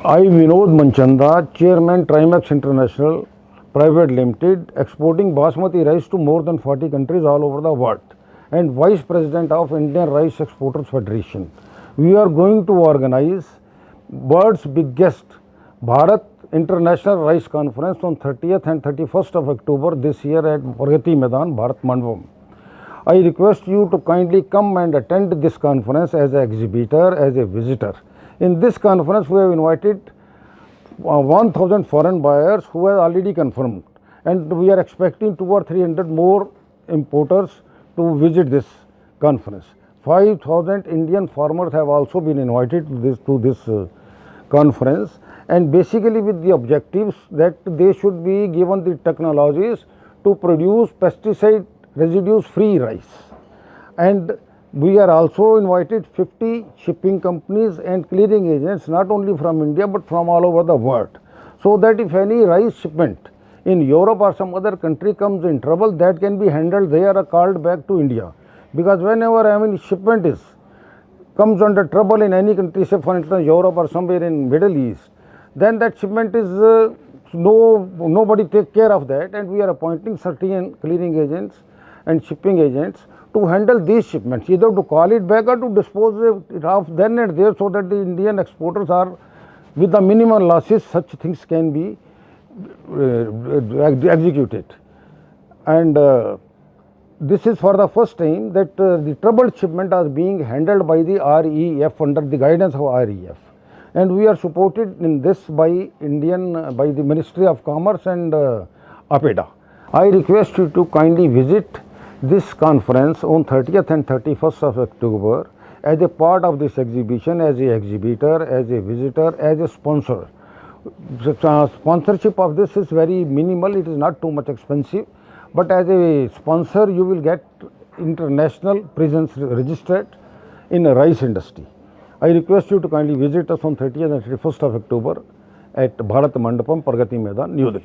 I, Vinod Manchanda, Chairman Trimax International Private Limited, exporting basmati rice to more than 40 countries all over the world, and Vice President of Indian Rice Exporters Federation. We are going to organize world's biggest Bharat International Rice Conference on 30th and 31st of October this year at Pragati Maidan, Bharat Mandapam. I request you to kindly come and attend this conference as an exhibitor, as a visitor. In this conference, we have invited 1000 foreign buyers who have already confirmed, and we are expecting 200 or 300 more importers to visit this conference. 5000 Indian farmers have also been invited to this conference, and basically with the objectives that they should be given the technologies to produce pesticide residues free rice. And we are also invited 50 shipping companies and clearing agents, not only from India but from all over the world, so that if any rice shipment in Europe or some other country comes in trouble, that can be handled there or called back to India. Because whenever shipment comes under trouble in any country, say for instance Europe or somewhere in Middle East, then that shipment is nobody take care of that, and we are appointing certain clearing agents and shipping agents to handle these shipments, either to call it back or to dispose it off then and there, so that the Indian exporters are with the minimal losses, such things can be executed. And this is for the first time that the troubled shipment are being handled by the REF under the guidance of REF, and we are supported in this by the Ministry of Commerce and APEDA. I request you to kindly visit this conference on 30th and 31st of October as a part of this exhibition, as a exhibitor, as a visitor, as a sponsor. The sponsorship of this is very minimal, it is not too much expensive, but as a sponsor you will get international presence registered in the rice industry. I request you to kindly visit us on 30th and 31st of October at Bharat Mandapam, Pragati Maidan, New Delhi.